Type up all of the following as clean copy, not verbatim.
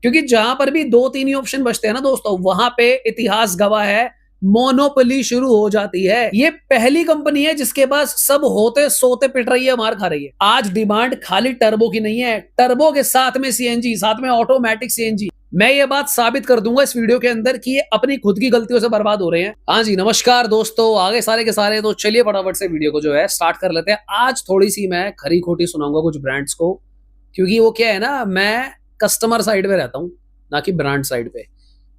क्योंकि जहां पर भी 2-3 ही ऑप्शन बचते हैं ना दोस्तों, वहां पे इतिहास गवाह है, मोनोपोली शुरू हो जाती है। ये पहली कंपनी है जिसके पास सब होते सोते पिट रही है, मार खा रही है। आज डिमांड खाली टर्बो की नहीं है, टर्बो के साथ में सीएनजी, साथ में ऑटोमेटिक सीएनजी। मैं ये बात साबित कर दूंगा इस वीडियो के अंदर कि ये अपनी खुद की गलतियों से बर्बाद हो रहे हैं। हाँ जी, नमस्कार दोस्तों, आगे सारे के सारे तो चलिए फटाफट से वीडियो को जो है स्टार्ट कर लेते हैं। आज थोड़ी सी मैं खरी खोटी सुनाऊंगा कुछ ब्रांड्स को, क्योंकि वो क्या है ना, मैं कस्टमर साइड पे रहता हूँ, ना कि ब्रांड साइड पे।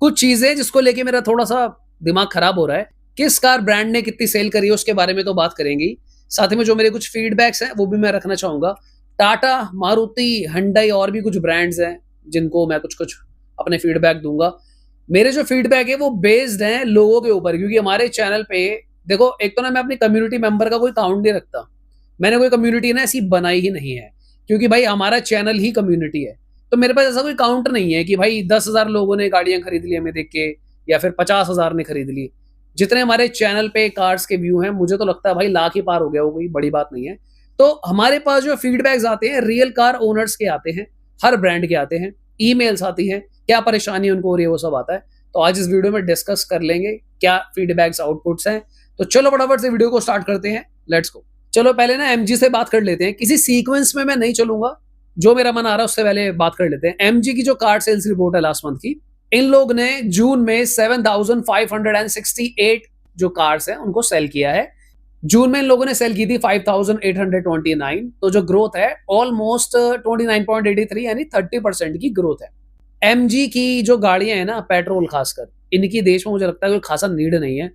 कुछ चीजें जिसको लेके मेरा थोड़ा सा दिमाग खराब हो रहा है। किस कार ब्रांड ने कितनी सेल करी है उसके बारे में तो बात करेंगे, साथ में जो मेरे कुछ फीडबैक्स हैं वो भी मैं रखना चाहूंगा। टाटा, मारुति, हुंडई और भी कुछ ब्रांड्स हैं जिनको मैं कुछ कुछ अपने फीडबैक दूंगा। मेरे जो फीडबैक है वो बेस्ड हैं लोगों के ऊपर, क्योंकि हमारे चैनल पे देखो, एक तो ना मैं अपनी कम्युनिटी मेंबर का कोई काउंट नहीं रखता। मैंने कोई कम्युनिटी ना ऐसी बनाई ही नहीं है, क्योंकि भाई हमारा चैनल ही कम्युनिटी है। तो मेरे पास ऐसा कोई काउंट नहीं है कि भाई 10,000 लोगों ने गाड़ियां खरीद ली हमें देख के, या फिर 50,000 ने खरीद ली। जितने हमारे चैनल पे कार्स के व्यू हैं, मुझे तो लगता है भाई लाख ही पार हो गया, वो कोई बड़ी बात नहीं है। तो हमारे पास जो फीडबैक्स आते हैं रियल कार ओनर्स के आते हैं, हर ब्रांड के आते हैं, ईमेल्स आती हैं, क्या परेशानी उनको हो रही है वो सब आता है। तो आज इस वीडियो में डिस्कस कर लेंगे क्या फीडबैक्स आउटपुट्स हैं। तो चलो फटाफट से वीडियो को स्टार्ट करते हैं, लेट्स गो। चलो पहले ना एमजी से बात कर लेते हैं, किसी सीक्वेंस में मैं नहीं चलूंगा, जो मेरा मन आ रहा है उससे पहले बात कर लेते हैं। एमजी की जो कार सेल्स रिपोर्ट है लास्ट मंथ की, इन लोग ने जून में 7,568 जो कार्स हैं उनको सेल किया है। जून में इन लोगों ने सेल की थी 5,829, तो जो ग्रोथ है ऑलमोस्ट 29.83 यानी 30% की ग्रोथ है। एमजी की जो गाड़ियां हैं ना, पेट्रोल खासकर, इनकी देश में मुझे लगता है कोई खासा नीड नहीं है।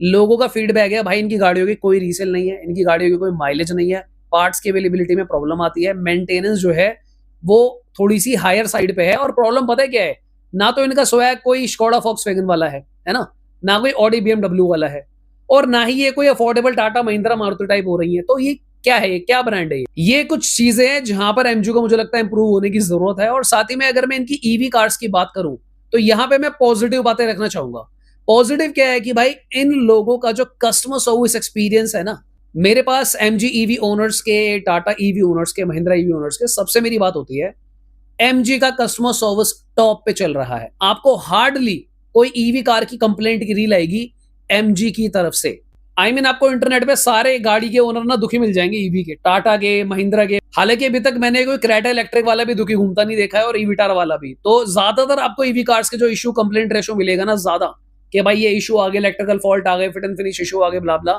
लोगों का फीडबैक है भाई इनकी गाड़ियों की कोई रीसेल नहीं है, इनकी गाड़ियों की कोई माइलेज नहीं है, पार्ट्स की अवेलेबिलिटी में प्रॉब्लम आती है, मेंटेनेंस जो है वो थोड़ी सी हायर साइड पे है। और प्रॉब्लम पता है क्या है, ना तो इनका स्वैग कोई स्कोडा फॉक्सवैगन वाला है ना, ना कोई ऑडी बीएमडब्ल्यू वाला है, और ना ही ये कोई अफोर्डेबल टाटा महिंद्रा मारुति टाइप हो रही है। तो ये क्या है, क्या ब्रांड है ये कुछ चीजें हैं जहां पर एमजी को मुझे लगता है इंप्रूव होने की जरूरत है। और साथ ही में अगर मैं इनकी ईवी कार्स की बात करूं तो यहां पे मैं पॉजिटिव बातें रखना चाहूंगा। पॉजिटिव क्या है कि भाई इन लोगों का जो कस्टमर सर्विस एक्सपीरियंस है ना, मेरे पास एमजी ईवी ओनर्स के, टाटा ईवी ओनर्स के, महिंद्रा ईवी ओनर्स के, सबसे मेरी बात होती है एमजी का कस्टमर सर्विस टॉप पे चल रहा है। आपको हार्डली कोई ईवी कार की कंप्लेंट की रील आएगी एमजी की तरफ से। आपको इंटरनेट पे सारे गाड़ी के ओनर ना दुखी मिल जाएंगे, ईवी के, टाटा के, महिंद्रा के। हालांकि अभी तक मैंने कोई क्रेटा इलेक्ट्रिक वाला भी दुखी घूमता नहीं देखा है, और ईवीटार वाला भी। तो ज्यादातर आपको ईवी कार्स के जो इशू कंप्लेंट रेशो मिलेगा ना ज्यादा, कि भाई ये इशू आ गया, इलेक्ट्रिकल फॉल्ट आ गए, फिट एंड फिनिश इशू आ गए, ब्ला ब्ला,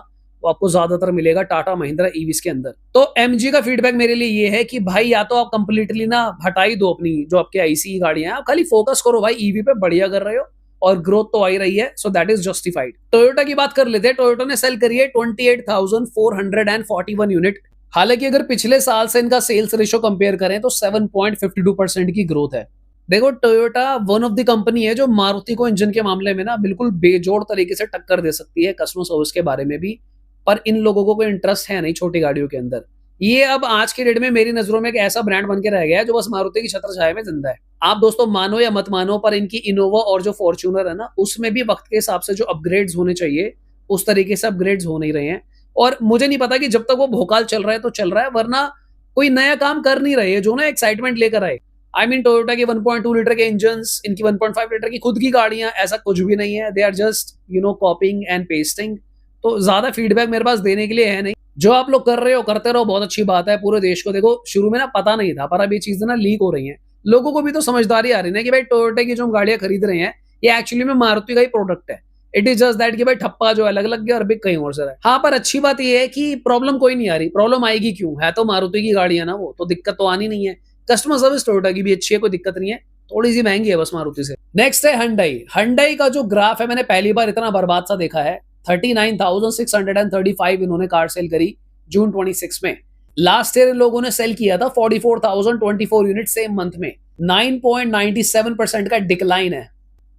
वो आपको ज्यादातर मिलेगा टाटा महिंद्रा ईवीज के अंदर। तो एमजी का फीडबैक मेरे लिए ये है कि भाई या तो आप कंप्लीटली ना हटाई दो अपनी जो आपके आईसी गाड़ियां हैं, आप खाली फोकस करो भाई ईवी पे, बढ़िया कर रहे हो और ग्रोथ तो आ ही रही है, so that is justified. Toyota की बात कर लेते हैं। टोयोटा ने सेल करी है 28,441 यूनिट। हालांकि अगर पिछले साल से इनका सेल्स रेशो कंपेयर करें तो 7.52% की ग्रोथ है। देखो, Toyota one of the company है जो मारुति को इंजन के मामले में ना बिल्कुल बेजोड़ तरीके से टक्कर दे सकती है, कस्टमर सर्विस के बारे में भी। पर इन लोगों को कोई इंटरेस्ट है नहीं छोटी गाड़ियों के अंदर। ये अब आज के डेट में मेरी नजरों में एक ऐसा ब्रांड बन के रह गया है जो बस मारुति की छत्र छाया में जिंदा है। आप दोस्तों मानो या मत मानो, पर इनकी इनोवा और जो फॉर्च्यूनर है ना, उसमें भी वक्त के हिसाब से जो अपग्रेड्स होने चाहिए उस तरीके से अपग्रेड्स हो नहीं रहे हैं। और मुझे नहीं पता कि जब तक वो भोकाल चल रहा है तो चल रहा है, वरना कोई नया काम कर नहीं रहे जो ना एक्साइटमेंट लेकर आए। टोयोटा के 1.2 लीटर के इंजन, इनकी 1.5 लीटर की खुद की गाड़ियां, ऐसा कुछ भी नहीं है। They are just copying and pasting. तो ज्यादा फीडबैक मेरे पास देने के लिए है नहीं। जो आप लोग कर रहे हो करते रहो, बहुत अच्छी बात है। पूरे देश को देखो, शुरू में ना पता नहीं था, पर अब ये चीजें ना लीक हो रही हैं। लोगों को भी तो समझदारी आ रही है कि भाई टोयोटा की जो हम गाड़ियां खरीद रहे हैं ये एक्चुअली में मारुति का ही प्रोडक्ट है। इट इज जस्ट दैट कि भाई ठप्पा जो अलग लग गया और बिक कहीं और से रहा है। हाँ, पर अच्छी बात ये है कि प्रॉब्लम कोई नहीं आ रही। प्रॉब्लम आएगी क्यों, है तो मारुति की गाड़ियां ना, वो तो दिक्कत तो आनी नहीं है। कस्टमर सर्विस टोयोटा की भी अच्छी है, कोई दिक्कत नहीं है, थोड़ी सी महंगी है बस मारुति से। नेक्स्ट है हुंडई। हुंडई का जो ग्राफ है, मैंने पहली बार इतना बर्बाद सा देखा है। 39,635 इन्होंने कार सेल करी जून 26 में। लास्ट ईयर इन लोगों ने सेल किया था 44,024 यूनिट सेम मंथ में। 9.97% का डिक्लाइन है।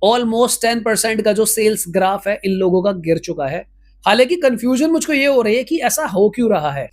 ऑलमोस्ट 10% का जो सेल्स ग्राफ है इन लोगों का गिर चुका है। हालांकि कंफ्यूजन मुझको ये हो रही है कि ऐसा हो क्यों रहा है।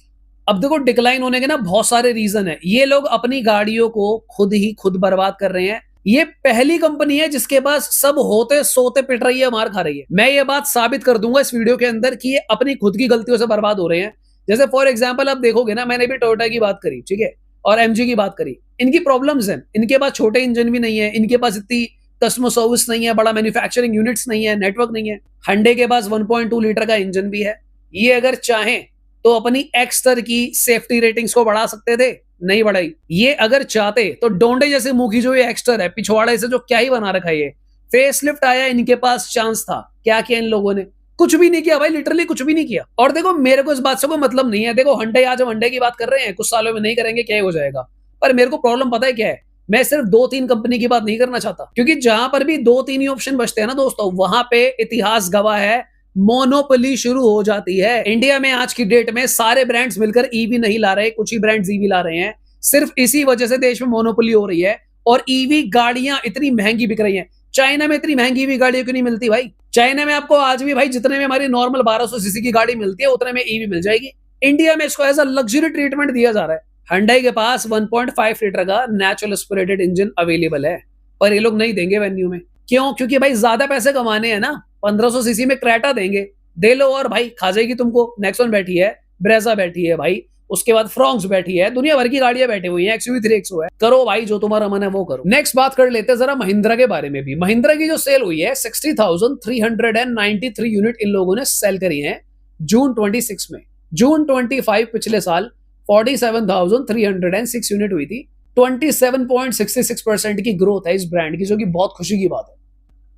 अब देखो, डिक्लाइन होने के ना बहुत सारे रीजन है। ये लोग अपनी गाड़ियों को खुद बर्बाद कर रहे हैं। ये पहली कंपनी है जिसके पास सब होते सोते पिट रही है, मार खा रही है। मैं ये बात साबित कर दूंगा इस वीडियो के अंदर कि ये अपनी खुद की गलतियों से बर्बाद हो रहे हैं। जैसे फॉर एग्जांपल आप देखोगे ना, मैंने भी टोयोटा की बात करी, ठीक है, और एमजी की बात करी, इनकी प्रॉब्लम्स हैं। इनके पास छोटे इंजन भी नहीं है, इनके पास इतनी कस्टमर सर्विस नहीं है, बड़ा मैन्युफैक्चरिंग यूनिट्स नहीं है, नेटवर्क नहीं है। Hyundai के पास 1.2 लीटर का इंजन भी है। ये अगर चाहें तो अपनी एक्स्टर की सेफ्टी रेटिंग्स को बढ़ा सकते थे, नहीं बढ़ाई। ये अगर चाहते तो डोंडे जैसे मुंह की जो ये एक्स्टर है, पिछवाड़े से जो क्या ही बना रखा है ये, फेसलिफ्ट आया, इनके पास चांस था, क्या किया इन लोगों ने? कुछ भी नहीं किया भाई, लिटरली कुछ भी नहीं किया। और देखो मेरे को इस बात से कोई मतलब नहीं है, देखो Hyundai, आज हम Hyundai की बात कर रहे हैं, कुछ सालों में नहीं करेंगे, क्या हो जाएगा। पर मेरे को प्रॉब्लम पता है क्या है, मैं सिर्फ 2-3 कंपनी की बात नहीं करना चाहता, क्योंकि जहां पर भी 2-3 ही ऑप्शन बचते हैं ना दोस्तों, वहां पे इतिहास गवाह है, मोनोपोली शुरू हो जाती है। इंडिया में आज की डेट में सारे ब्रांड्स मिलकर ईवी नहीं ला रहे, कुछ ही ब्रांड्स ईवी ला रहे हैं। सिर्फ इसी वजह से देश में मोनोपोली हो रही है और ईवी गाड़ियां इतनी महंगी बिक रही हैं। चाइना में इतनी महंगी ईवी गाड़ियों क्यों नहीं मिलती भाई? चाइना में आपको आज भी भाई जितने में हमारी नॉर्मल 1200 सीसी की गाड़ी मिलती है, उतने में ईवी मिल जाएगी। इंडिया में इसको एज अ लग्जरी ट्रीटमेंट दिया जा रहा है। Hyundai के पास 1.5 लीटर का नेचुरल एस्पिरेटेड इंजन अवेलेबल है, पर ये लोग नहीं देंगे वेन्यू में। क्यों? क्योंकि भाई ज्यादा पैसे कमाने हैं ना। 1500 सीसी में क्रेटा देंगे, दे लो और भाई खा जाएगी तुमको। नेक्सॉन बैठी है, ब्रेजा बैठी है भाई, उसके बाद फ्रॉन्क्स बैठी है, दुनिया भर की गाड़ियां बैठी हुई हैं, XUV 3XO है। करो भाई जो तुम्हारा मन है वो करो। नेक्स्ट बात कर लेते हैं जरा महिंद्रा के बारे में भी। महिंद्रा की जो सेल हुई है 60,393 यूनिट इन लोगों ने सेल करी है जून 26 में। जून 25 पिछले साल 47,306 यूनिट हुई थी। 27.66% की ग्रोथ है इस ब्रांड की, जो कि बहुत खुशी की बात है।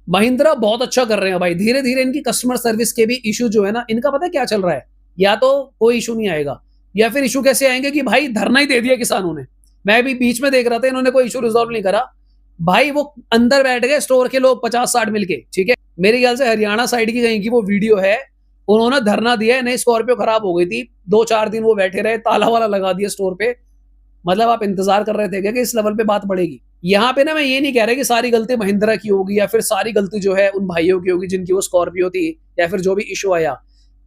महिंद्रा बहुत अच्छा कर रहे हैं भाई, धीरे धीरे इनकी कस्टमर सर्विस के भी इशू जो है ना, इनका पता है क्या चल रहा है, या तो कोई इशू नहीं आएगा, या फिर इशू कैसे आएंगे कि भाई धरना ही दे दिया किसानों ने। मैं भी बीच में देख रहा था, इन्होंने कोई इशू रिजॉल्व नहीं करा भाई, वो अंदर बैठ गए स्टोर के लोग 50-60 मिलके, ठीक है। मेरे ख्याल से हरियाणा साइड की कहीं की वो वीडियो है, उन्होंने धरना दिया है, नई स्कॉर्पियो खराब हो गई थी, 2-4 दिन वो बैठे रहे, ताला वाला लगा दिया स्टोर पे। मतलब आप इंतजार कर रहे थे क्या कि इस लेवल पे बात बढ़ेगी? यहाँ पे ना मैं ये नहीं कह रहा कि सारी गलती महिंद्रा की होगी, या फिर सारी गलती जो है उन भाइयों की होगी जिनकी वो स्कॉर्पियो थी, या फिर जो भी इशू आया।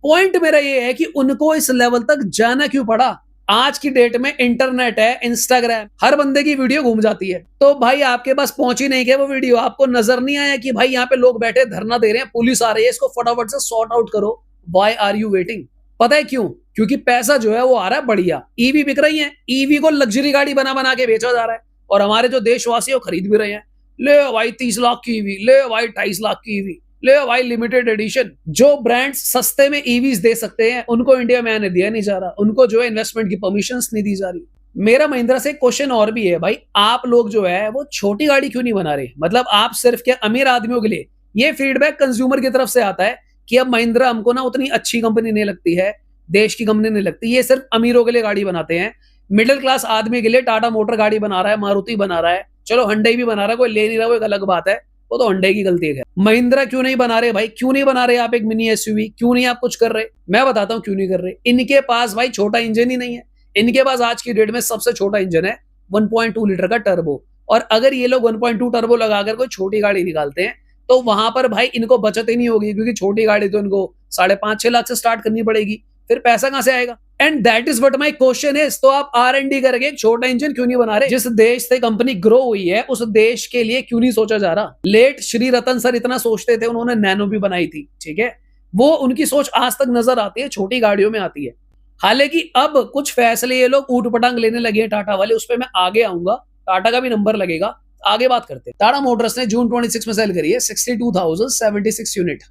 पॉइंट मेरा ये है कि उनको इस लेवल तक जाना क्यों पड़ा? आज की डेट में इंटरनेट है, इंस्टाग्राम, हर बंदे की वीडियो घूम जाती है, तो भाई आपके पास पहुंची नहीं क्या वो वीडियो? आपको नजर नहीं आया कि भाई यहाँ पे लोग बैठे धरना दे रहे हैं, पुलिस आ रही है, इसको फटाफट से सॉर्ट आउट करो। Why are you waiting? पता है क्यों? क्योंकि पैसा जो है वो आ रहा है बढ़िया, ईवी बिक रही है, ईवी को लग्जरी गाड़ी बना बना के बेचा जा रहा है, और हमारे जो देशवासी वो खरीद भी रहे हैं। ले भाई 30 लाख की ईवी, ले भाई 28 लाख की ईवी, ले भाई लिमिटेड एडिशन। जो ब्रांड्स सस्ते में ईवीज दे सकते हैं उनको इंडिया में आने दिया नहीं जा रहा, उनको जो है इन्वेस्टमेंट की परमिशन नहीं दी जा रही। मेरा महिंद्रा से क्वेश्चन और भी है भाई, आप लोग जो है वो छोटी गाड़ी क्यों नहीं बना रहे? मतलब आप सिर्फ क्या अमीर आदमियों के लिए? ये फीडबैक कंज्यूमर की तरफ से आता है कि अब महिंद्रा हमको ना उतनी अच्छी कंपनी नहीं लगती है, देश की कंपनी नहीं लगती, ये सिर्फ अमीरों के लिए गाड़ी बनाते हैं। मिडिल क्लास आदमी के लिए टाटा मोटर गाड़ी बना रहा है, मारुति बना रहा है, चलो Hyundai भी बना रहा है, कोई ले नहीं रहा वो एक अलग बात है, वो तो Hyundai की गलती है। महिंद्रा क्यों नहीं बना रहे भाई? क्यों नहीं बना रहे आप एक मिनी SUV? क्यों नहीं आप कुछ कर रहे? मैं बताता हूँ क्यों नहीं कर रहे। इनके पास भाई छोटा इंजन ही नहीं है, इनके पास आज की डेट में सबसे छोटा इंजन है 1.2 लीटर का टर्बो। और अगर ये लोग 1.2 टर्बो लगाकर कोई छोटी गाड़ी निकालते हैं तो वहां पर भाई इनको बचत ही नहीं होगी, क्योंकि छोटी गाड़ी तो इनको 5.5-6 लाख से स्टार्ट करनी पड़ेगी, फिर पैसा कहां से आएगा? And that is what my question is. तो आप R&D करके एक छोटा इंजन क्यों नहीं बना रहे? जिस देश से कंपनी ग्रो हुई है उस देश के लिए क्यों नहीं सोचा जा रहा? लेट श्री रतन सर इतना सोचते थे, उन्होंने नैनो भी बनाई थी, ठीक है, वो उनकी सोच आज तक नजर आती है, छोटी गाड़ियों में आती है। हालांकि अब कुछ फैसले ये लोग ऊट पटांग लेने लगे हैं टाटा वाले, उस पर मैं आगे आऊंगा, टाटा का भी नंबर लगेगा, आगे बात करते हैं। टाटा मोटर्स ने जून 26 में सेल करी है 62,076 यूनिट।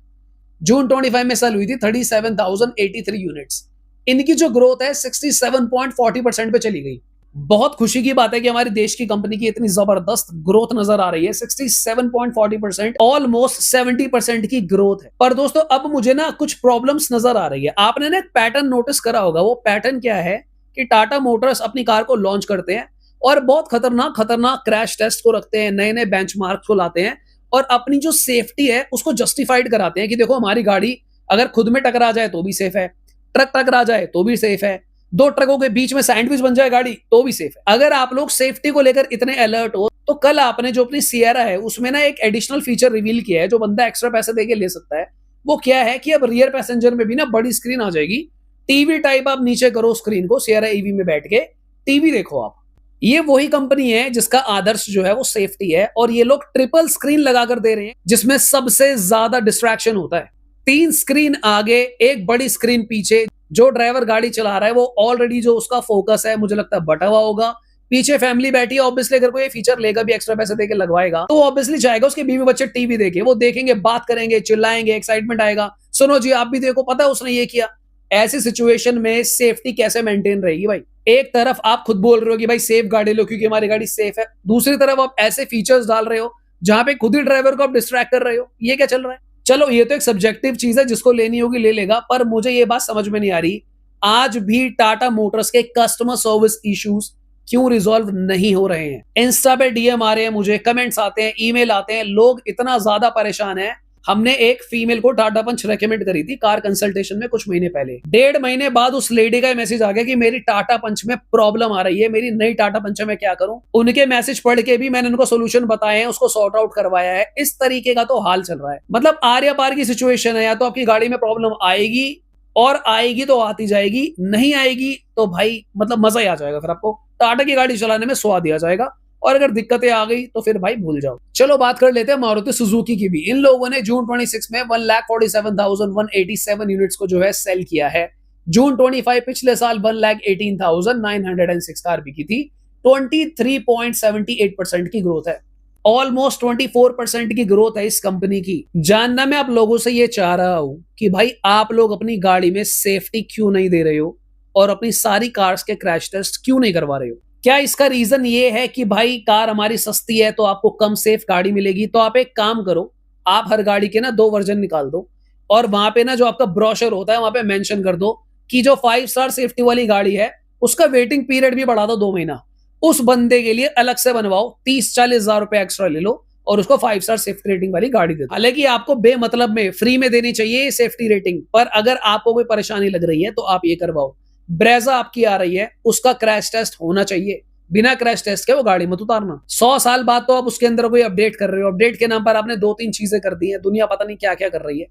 जून 25 में सेल हुई थी 37,083 यूनिट्स। इनकी जो ग्रोथ है 67.40% पे चली गई। बहुत खुशी की बात है कि हमारे देश की कंपनी की इतनी जबरदस्त ग्रोथ नजर आ रही है, 67.40%, ऑलमोस्ट 70% की ग्रोथ है। पर दोस्तों अब मुझे ना कुछ प्रॉब्लम्स नजर आ रही है। आपने ना एक पैटर्न नोटिस करा होगा, वो पैटर्न क्या है कि टाटा मोटर्स अपनी कार को लॉन्च करते हैं और बहुत खतरनाक क्रैश टेस्ट को रखते हैं, नए नए बेंचमार्क्स को लाते हैं, और अपनी जो सेफ्टी है उसको जस्टिफाइड कराते हैं कि देखो हमारी गाड़ी अगर खुद में टकरा जाए तो भी सेफ है, ट्रक टकरा जाए तो भी सेफ है, 2 ट्रकों के बीच में सैंडविच बन जाए गाड़ी तो भी सेफ है। अगर आप लोग सेफ्टी को लेकर इतने अलर्ट हो तो कल आपने जो अपनी सियरा है उसमें ना एक एडिशनल फीचर रिवील किया है जो बंदा एक्स्ट्रा पैसे देके ले सकता है। वो क्या है कि अब रियर पैसेंजर में भी ना बड़ी स्क्रीन आ जाएगी, टीवी टाइप। आप नीचे करो स्क्रीन को, सियरा ईवी में बैठ के टीवी देखो आप। ये वही कंपनी है जिसका आदर्श जो है वो सेफ्टी है, और ये लोग ट्रिपल स्क्रीन लगाकर दे रहे हैं जिसमें सबसे ज्यादा डिस्ट्रैक्शन होता है। 3 स्क्रीन आगे, 1 बड़ी स्क्रीन पीछे। जो ड्राइवर गाड़ी चला रहा है वो ऑलरेडी जो उसका फोकस है मुझे लगता है बटा हुआ होगा, पीछे फैमिली बैठी है, ऑब्वियसली अगर कोई फीचर लेगा भी, एक्स्ट्रा पैसे देके लगवाएगा, तो ऑब्वियसली चाहेगा उसके बीवी बच्चे टीवी देखे, वो देखेंगे, बात करेंगे, चिल्लाएंगे, एक्साइटमेंट आएगा, सुनो जी आप भी देखो, पता है उसने ये किया। ऐसी सिचुएशन में सेफ्टी कैसे मेंटेन रहेगी भाई? एक तरफ आप खुद बोल रहे हो कि भाई सेफ गाड़ी लो क्योंकि हमारी गाड़ी सेफ है, दूसरी तरफ आप ऐसे फीचर्स डाल रहे हो जहां पे खुद ही ड्राइवर को आप डिस्ट्रैक्ट कर रहे हो। ये क्या चल रहा है? चलो ये तो एक सब्जेक्टिव चीज है, जिसको लेनी होगी ले लेगा, पर मुझे ये बात समझ में नहीं आ रही, आज भी टाटा मोटर्स के कस्टमर सर्विस इश्यूज क्यों रिजॉल्व नहीं हो रहे हैं? इंस्टा पे डीएम आ रहे हैं, मुझे कमेंट्स आते हैं, ईमेल आते हैं, लोग इतना ज्यादा परेशान हैं। हमने एक फीमेल को टाटा पंच रेकमेंड करी थी कार कंसल्टेशन में कुछ महीने पहले, 1.5 महीने बाद उस लेडी का मैसेज आ गया कि मेरी टाटा पंच में प्रॉब्लम आ रही है, मेरी नई टाटा पंच में क्या करूं। उनके मैसेज पढ़ के भी मैंने उनको सोल्यूशन बताए हैं, उसको सॉर्ट आउट करवाया है। इस तरीके का तो हाल चल रहा है। मतलब आर्या पार की सिचुएशन है, या तो आपकी गाड़ी में प्रॉब्लम आएगी, और आएगी तो आती जाएगी, नहीं आएगी तो भाई मतलब मजा ही आ जाएगा, फिर आपको टाटा की गाड़ी चलाने में स्वाद दिया जाएगा। और अगर दिक्कतें आ गई तो फिर भाई भूल जाओ। चलो बात कर लेते हैं मारुति सुजुकी की भी। इन लोगों ने जून 26 में 1,47,187 यूनिट्स को जो है सेल किया है। जून 25 पिछले साल 1,18,906 कार बिकी थी। 23.78% की ग्रोथ है, ऑलमोस्ट 24% की ग्रोथ है इस कंपनी की। जानना मैं आप लोगों से ये चाह रहा हूं कि भाई आप लोग अपनी गाड़ी में सेफ्टी क्यों नहीं दे रहे हो और अपनी सारी कार्स के क्रैश टेस्ट क्यों नहीं करवा रहे हो? क्या इसका रीजन ये है कि भाई कार हमारी सस्ती है तो आपको कम सेफ गाड़ी मिलेगी? तो आप एक काम करो, आप हर गाड़ी के ना 2 वर्जन निकाल दो, और वहां पे ना जो आपका ब्रोशर होता है वहां पे मेंशन कर दो कि जो 5 स्टार सेफ्टी वाली गाड़ी है उसका वेटिंग पीरियड भी बढ़ा दो 2 महीना। उस बंदे के लिए अलग से बनवाओ, 30-40 हजार रुपए एक्स्ट्रा ले लो और उसको 5 स्टार सेफ्टी रेटिंग वाली गाड़ी दे दो। हालांकि आपको बेमतलब में फ्री में देनी चाहिए सेफ्टी रेटिंग, पर अगर आपको कोई परेशानी लग रही है तो आप ये करवाओ। ब्रेजा आपकी आ रही है, उसका क्रैश टेस्ट होना चाहिए, बिना क्रैश टेस्ट के वो गाड़ी मत उतारना। 100 साल बाद तो आप उसके अंदर कोई अपडेट कर रहे हो, अपडेट के नाम पर आपने 2-3 चीजें कर दी हैं, दुनिया पता नहीं क्या क्या कर रही है।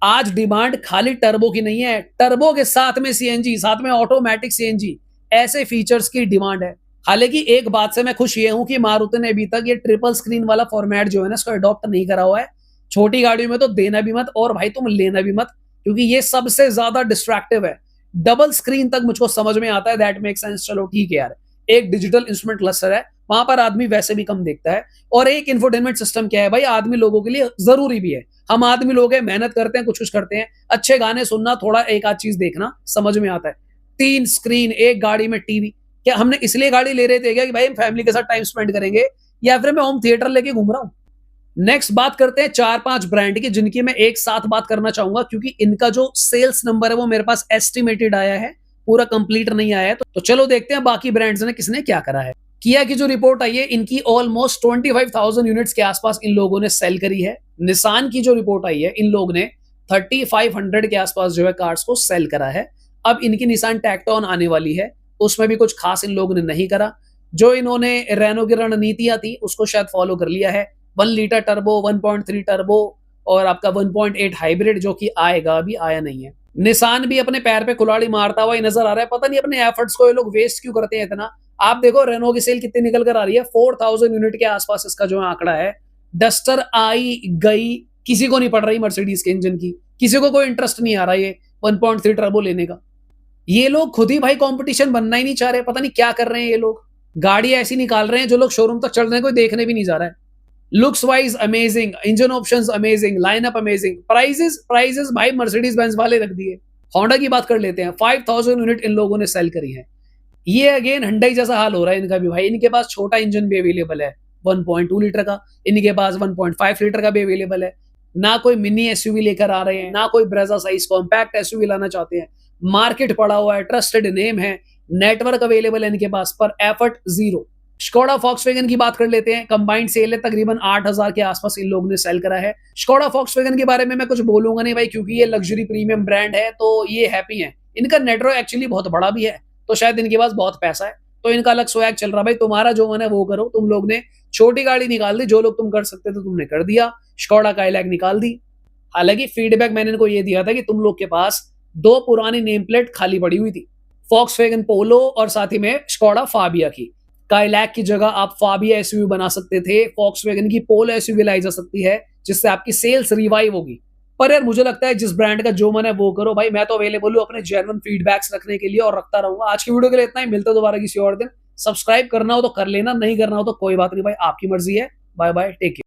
आज डिमांड खाली टर्बो की नहीं है, टर्बो के साथ में सीएनजी, साथ में ऑटोमेटिक सीएनजी, ऐसे फीचर्स की डिमांड है। हालांकि एक बात से मैं खुश ये हूं कि मारुति ने अभी तक ये ट्रिपल स्क्रीन वाला फॉर्मेट जो है ना इसको अडॉप्ट नहीं करा हुआ है। छोटी गाड़ियों में तो देना भी मत, और भाई तुम लेना भी मत, क्योंकि ये सबसे ज्यादा डिस्ट्रैक्टिव है। डबल स्क्रीन तक मुझको समझ में आता है, दैट मेक सेंस, चलो ठीक है यार। एक डिजिटल इंस्ट्रूमेंट क्लस्टर है, वहां पर आदमी वैसे भी कम देखता है। और एक इंफोटेनमेंट सिस्टम क्या है भाई, आदमी लोगों के लिए जरूरी भी है। हम आदमी लोग हैं, मेहनत करते हैं, कुछ कुछ करते हैं, अच्छे गाने सुनना, थोड़ा एक आध चीज देखना समझ में आता है। 3 स्क्रीन एक गाड़ी में, टीवी, क्या हमने इसलिए गाड़ी ले रहे थे क्या कि भाई हम फैमिली के साथ टाइम स्पेंड करेंगे, या फिर मैं होम थिएटर लेके घूम रहा हूं? नेक्स्ट बात करते हैं 4-5 ब्रांड की, जिनकी मैं एक साथ बात करना चाहूंगा, क्योंकि इनका जो सेल्स नंबर है वो मेरे पास एस्टिमेटेड आया है, पूरा कंप्लीट नहीं आया है। तो चलो देखते हैं बाकी ब्रांड्स ने किसने क्या करा है। किया की जो रिपोर्ट आई है, इनकी ऑलमोस्ट 25,000 यूनिट्स के आसपास इन लोगों ने सेल करी है। निसान की जो रिपोर्ट आई है, इन लोगों ने 3500 के आसपास जो है कार्स को सेल करा है। अब इनकी निसान टैक्टॉन आने वाली है, उसमें भी कुछ खास इन लोगों ने नहीं करा। जो इन्होंने रेनो की रणनीतियां थी उसको शायद फॉलो कर लिया है। 1 लीटर टर्बो, 1.3 टर्बो और आपका 1.8 हाइब्रिड जो कि आएगा, अभी आया नहीं है। निसान भी अपने पैर पे कुल्हाड़ी मारता हुआ ही नजर आ रहा है। पता नहीं अपने एफर्ट्स को ये लोग वेस्ट क्यों करते हैं इतना। आप देखो रेनो की सेल कितनी निकल कर आ रही है, 4000 यूनिट के आसपास इसका जो आंकड़ा है। डस्टर आई गई, किसी को नहीं पड़ रही मर्सिडीज के इंजन की, किसी को कोई इंटरेस्ट नहीं आ रहा ये 1.3 टर्बो लेने का। ये लोग खुद ही भाई कंपटीशन बनना ही नहीं चाह रहे, पता नहीं क्या कर रहे हैं ये लोग। गाड़ी ऐसी निकाल रहे हैं जो लोग शोरूम तक चल रहे हैं, कोई देखने भी नहीं जा रहा है। Looks wise amazing, engine options amazing, lineup amazing, prices भाई मर्सिडीज बेंज वाले रख दिए। होंडा की बात कर लेते हैं, 5000 यूनिट इन लोगों ने सेल करी है। ये अगेन हंडाई जैसा हाल हो रहा है इनका भी भाई। इनके पास छोटा इंजन भी अवेलेबल है 1.2 लीटर का, इनके पास 1.5 लीटर का भी अवेलेबल है। ना कोई मिनी एसयूवी लेकर आ रहे हैं, ना कोई ब्रेजा साइज कॉम्पैक्ट एसयूवी लाना चाहते हैं। मार्केट पड़ा हुआ है, ट्रस्टेड नेम है, नेटवर्क अवेलेबल है इनके पास, पर एफर्ट जीरो। स्कोडा फॉक्सवैगन की बात कर लेते हैं, कंबाइंड सेल है तकरीबन 8000 के आसपास इन लोगों ने सेल करा है। स्कोडा फॉक्सवैगन के बारे में मैं कुछ बोलूंगा नहीं भाई, क्योंकि ये लग्जरी प्रीमियम ब्रांड है, तो ये हैप्पी है। इनका नेटवर्क एक्चुअली बहुत बड़ा भी है, तो शायद इनके पास बहुत पैसा है, तो इनका अलग स्वैग चल रहा। भाई तुम्हारा जो मन है वो करो, तुम लोग ने छोटी गाड़ी निकाल दी, जो लोग तुम कर सकते थे तुमने कर दिया, स्कोडा काइलैक निकाल दी। हालांकि फीडबैक मैंने इनको ये दिया था कि तुम लोग के पास 2 पुरानी नेम प्लेट खाली पड़ी हुई थी, फॉक्सवैगन पोलो और साथ ही में स्कोडा फाबिया की। काइलैक की जगह आप फाबिया एसयूवी बना सकते थे, फॉक्सवैगन की पोलो एसयूवी लाई जा सकती है, जिससे आपकी सेल्स रिवाइव होगी। पर यार मुझे लगता है जिस ब्रांड का जो मन है वो करो भाई। मैं तो अवेलेबल हूँ अपने जेन्युइन फीडबैक्स रखने के लिए और रखता रहूंगा। आज की वीडियो के लिए इतना ही, मिलता दोबारा किसी और दिन। सब्सक्राइब करना हो तो कर लेना, नहीं करना हो तो कोई बात नहीं भाई, आपकी मर्जी है। Bye bye, take care.